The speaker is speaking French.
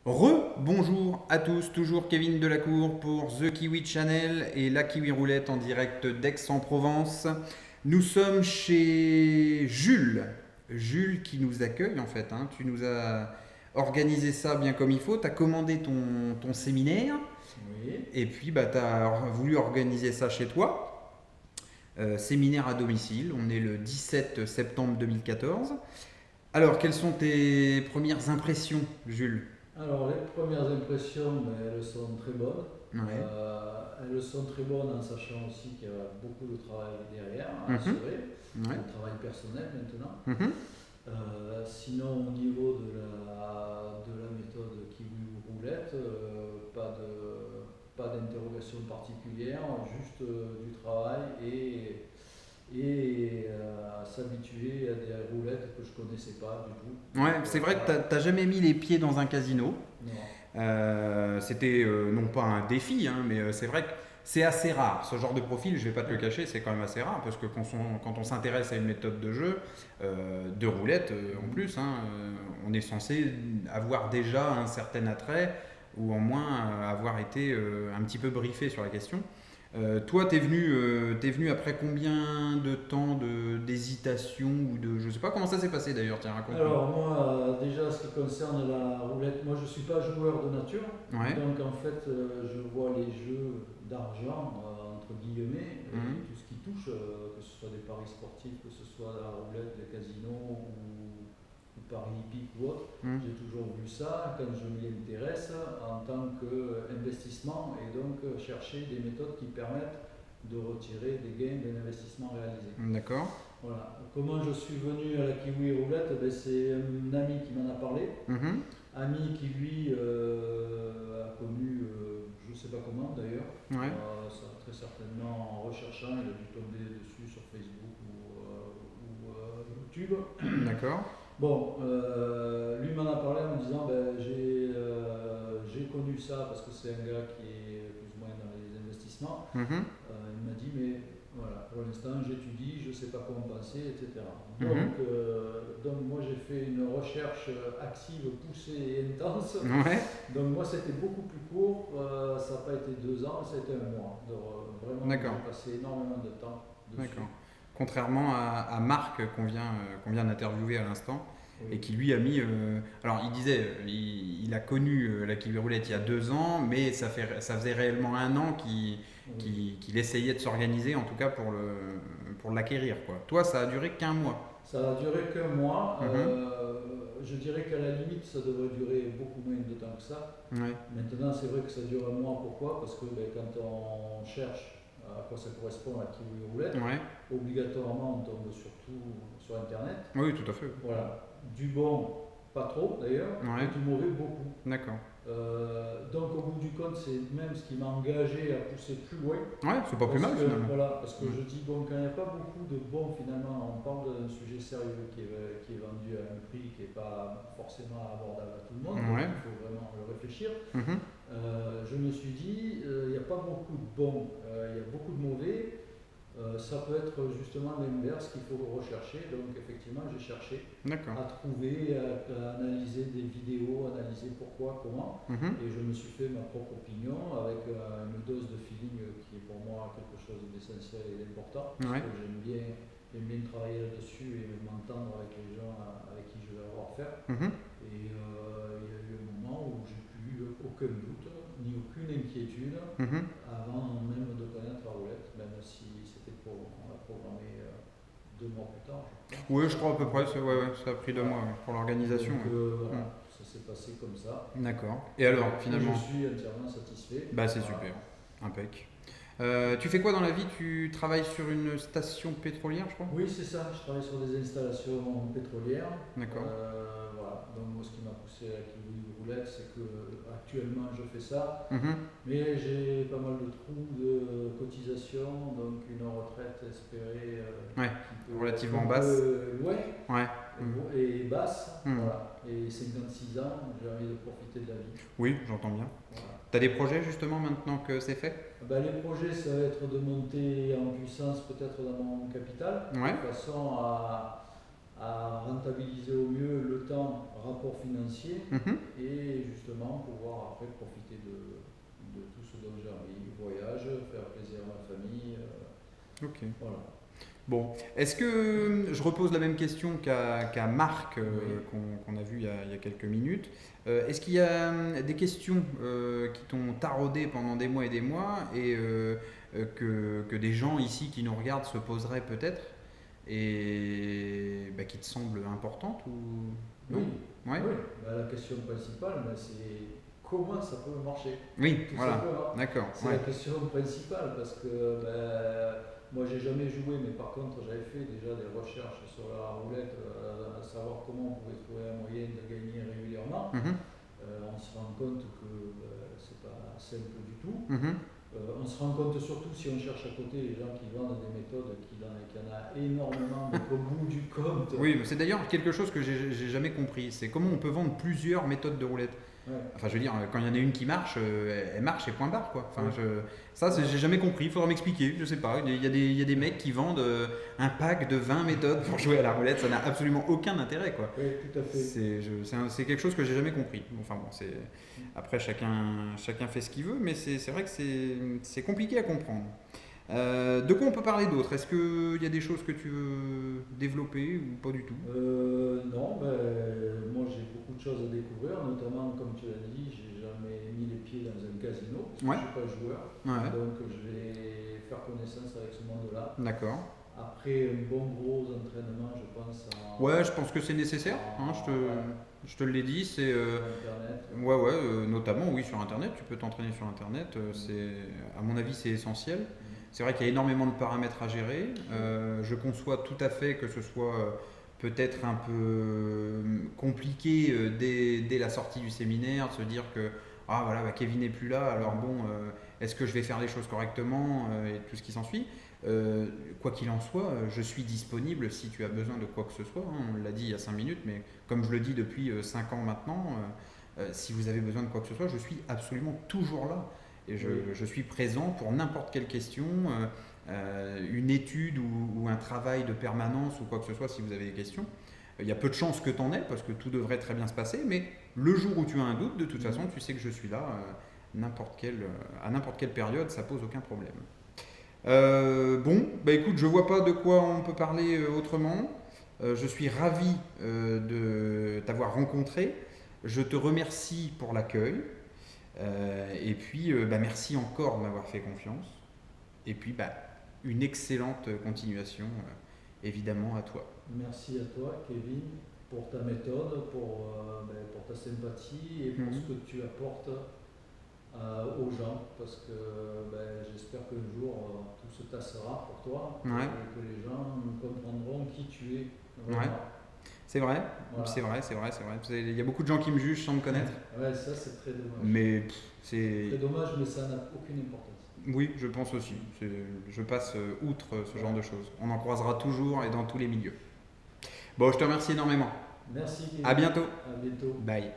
Bonjour à tous, toujours Kevin Delacour pour The Kiwi Channel et la Kiwi Roulette en direct d'Aix-en-Provence. Nous sommes chez Jules. Jules qui nous accueille en fait, hein. Tu nous as organisé ça bien comme il faut, tu as commandé ton séminaire Oui. et puis tu as voulu organiser ça chez toi. Séminaire à domicile, on est le 17 septembre 2014. Alors, quelles sont tes premières impressions, Jules? Alors, les premières impressions, elles sont très bonnes. Ouais. Elles sont très bonnes en sachant aussi qu'il y a beaucoup de travail derrière à Mhm. assurer, Ouais. un travail personnel maintenant. Mhm. Sinon, au niveau de la méthode Kiwi Roulette, pas d'interrogation particulière, juste du travail et s'habituer à des roulettes que je ne connaissais pas du tout. Ouais, c'est vrai que t'as jamais mis les pieds dans un casino. Non. C'était non pas un défi, hein, mais c'est vrai que c'est assez rare. Ce genre de profil, je vais pas te le cacher, c'est quand même assez rare parce que quand on s'intéresse à une méthode de jeu, de roulette en plus, hein, on est censé avoir déjà un certain attrait ou au moins avoir été un petit peu briefé sur la question. Toi, t'es venu après combien de temps d'hésitation ou de... Je sais pas comment ça s'est passé d'ailleurs, tiens, raconte-nous. Alors moi, déjà, ce qui concerne la roulette, moi je ne suis pas joueur de nature, Ouais. donc en fait, je vois les jeux d'argent, entre guillemets, Mhm. et tout ce qui touche, que ce soit des paris sportifs, que ce soit la roulette, les casinos ou paris hippiques ou autre, Mhm. j'ai toujours vu ça quand je m'y intéresse en tant qu'investissement et donc chercher des méthodes qui permettent de retirer des gains d'un investissement réalisé. D'accord. Voilà. Comment je suis venu à la Kiwi Roulette? C'est un ami qui m'en a parlé. Mhm. Ami qui lui a connu, je ne sais pas comment d'ailleurs, Ouais. ça, très certainement en recherchant, il a dû tomber dessus sur Facebook ou YouTube. D'accord. Bon, lui m'en a parlé en me disant j'ai connu ça parce que c'est un gars qui est plus ou moins dans les investissements. Mhm. Il m'a dit, mais voilà, pour l'instant j'étudie, je ne sais pas quoi en penser, etc. Mhm. Donc moi j'ai fait une recherche active, poussée et intense. Ouais. Donc moi c'était beaucoup plus court, ça n'a pas été 2 ans, ça a été un mois. Donc, vraiment, D'accord. j'ai passé énormément de temps dessus. D'accord. Contrairement à Marc qu'on vient d'interviewer à l'instant et Oui. qui lui a mis. Alors il disait, il a connu la Kiwi Roulette il y a 2 ans, mais ça faisait réellement un an Oui. qu'il essayait de s'organiser, en tout cas pour l'acquérir, quoi. Toi, ça a duré qu'un mois. Ça a duré qu'un mois. Mhm. Je dirais qu'à la limite, ça devrait durer beaucoup moins de temps que ça. Ouais. Maintenant, c'est vrai que ça dure un mois. Pourquoi? Parce que quand on cherche à quoi ça correspond la Kiwi Roulette, Ouais. obligatoirement, on tombe surtout sur Internet. Oui, tout à fait. Voilà. Du bon, pas trop d'ailleurs, Ouais. et du mauvais, beaucoup. D'accord. Donc, au bout du compte, c'est même ce qui m'a engagé à pousser plus loin. Ouais, c'est pas plus mal finalement. Voilà, parce que je dis, bon, quand il n'y a pas beaucoup de bons, finalement, on parle d'un sujet sérieux qui est vendu à un prix qui n'est pas forcément abordable à tout le monde, donc Ouais. il faut vraiment le réfléchir. Mhm. Je me suis dit, il n'y a pas beaucoup de bons, il y a beaucoup de mauvais. Ça peut être justement l'inverse qu'il faut rechercher. Donc effectivement, j'ai cherché D'accord. à trouver, à analyser des vidéos, analyser pourquoi, comment. Mhm. Et je me suis fait ma propre opinion avec une dose de feeling qui est pour moi quelque chose d'essentiel et d'important. Parce Ouais. que j'aime bien travailler là-dessus et m'entendre avec les gens avec qui je vais avoir affaire. Mhm. Et il y a eu un moment où j'ai plus eu aucun doute, ni aucune inquiétude, Mhm. avant même de connaître la roulette, même si c'était on l'a programmé 2 mois plus tard, je crois. Oui, je crois à peu près. Ouais, ça a pris 2 mois ouais, pour l'organisation. Donc Ouais. voilà, ça s'est passé comme ça. D'accord. Et alors, finalement, Je suis entièrement satisfait. bah c'est Voilà. super, impec. Tu fais quoi dans la vie? Tu travailles sur une station pétrolière, je crois? Oui, c'est ça, je travaille sur des installations pétrolières. D'accord. Voilà. Donc moi, ce qui m'a poussé à la Kiwi Roulette, c'est que actuellement je fais ça, Mhm. mais j'ai pas mal de trous de cotisation, donc une retraite espérée Ouais, qui peut relativement être un basse. peu loin Ouais. Mhm. et basse. Mhm. Voilà. Et 56 ans, j'ai envie de profiter de la vie. Oui, j'entends bien. Voilà. T'as des projets justement maintenant que c'est fait? Les projets, ça va être de monter en puissance peut-être dans mon capital, Ouais. de façon à rentabiliser au mieux le temps, rapport financier, Mhm. et justement pouvoir après profiter de tout ce dont j'ai envie, voyage, faire plaisir à ma famille, Ok. voilà. Bon, est-ce que je repose la même question qu'à Marc Oui. qu'on a vu il y a quelques minutes. Est-ce qu'il y a des questions qui t'ont taraudé pendant des mois et des mois et que des gens ici qui nous regardent se poseraient peut-être et bah, qui te semblent importantes ou Oui, non? Ouais. oui. Bah, la question principale, ben, c'est comment ça peut marcher, Oui, tout voilà. simplement. D'accord. C'est Ouais. la question principale parce que ben, moi j'ai jamais joué, mais par contre j'avais fait déjà des recherches sur la roulette, à savoir comment on pouvait trouver un moyen de gagner régulièrement. Mhm. On se rend compte que c'est pas simple du tout. Mhm. On se rend compte surtout si on cherche à côté les gens qui vendent des méthodes, qu'il y en a énormément, mais qu'au bout du compte. Oui, mais c'est d'ailleurs quelque chose que j'ai jamais compris. C'est comment on peut vendre plusieurs méthodes de roulette. Ouais. Enfin, je veux dire, quand il y en a une qui marche, elle marche et point barre, quoi. Enfin, Oui. ça, j'ai jamais compris. Il faudra m'expliquer. Je sais pas. Il y a des mecs qui vendent un pack de 20 méthodes pour jouer à la roulette. Ça n'a absolument aucun intérêt, quoi. Oui, tout à fait. C'est quelque chose que j'ai jamais compris. Enfin bon, après chacun fait ce qu'il veut, mais c'est vrai que c'est compliqué à comprendre. De quoi on peut parler d'autre? Est-ce qu'il y a des choses que tu veux développer ou pas du tout? Non, ben, moi j'ai beaucoup de choses à découvrir, notamment comme tu l'as dit, j'ai jamais mis les pieds dans un casino, parce que Ouais. je ne suis pas joueur, Ouais, donc je vais faire connaissance avec ce monde-là. d'accord. Après un bon gros entraînement, je pense Ouais, je pense que c'est nécessaire. Hein, ouais, je te l'ai dit, c'est sur Internet. ouais, ouais, notamment oui sur Internet. Tu peux t'entraîner sur Internet. À mon avis, c'est essentiel. C'est vrai qu'il y a énormément de paramètres à gérer. Je conçois tout à fait que ce soit peut-être un peu compliqué dès la sortie du séminaire, de se dire que ah voilà, bah, Kevin n'est plus là, alors bon, est-ce que je vais faire les choses correctement et tout ce qui s'ensuit. Quoi qu'il en soit, je suis disponible si tu as besoin de quoi que ce soit. Hein. On l'a dit il y a 5 minutes, mais comme je le dis depuis 5 ans maintenant, si vous avez besoin de quoi que ce soit, je suis absolument toujours là. Et je suis présent pour n'importe quelle question, une étude ou un travail de permanence ou quoi que ce soit si vous avez des questions. Il y a peu de chances que tu en aies parce que tout devrait très bien se passer, mais le jour où tu as un doute, de toute façon, tu sais que je suis là à n'importe quelle période, ça pose aucun problème. Bon, bah écoute, je vois pas de quoi on peut parler autrement. Je suis ravi de t'avoir rencontré. Je te remercie pour l'accueil. Et puis, bah, merci encore de m'avoir fait confiance. Et puis, bah, une excellente continuation, évidemment, à toi. Merci à toi, Kevin, pour ta méthode, pour ta sympathie et pour ce que tu apportes aux gens, parce que j'espère qu'un jour tout se tassera pour toi, Ouais. et que les gens comprendront qui tu es. Ouais. C'est vrai, Voilà. c'est vrai. Il y a beaucoup de gens qui me jugent sans me connaître. Ouais, ça c'est très dommage. Mais c'est. Très dommage, mais ça n'a aucune importance. Oui, je pense aussi. Je passe outre ce genre de choses. On en croisera toujours et dans tous les milieux. Bon, je te remercie énormément. Merci. Kevin. À bientôt. À bientôt. Bye.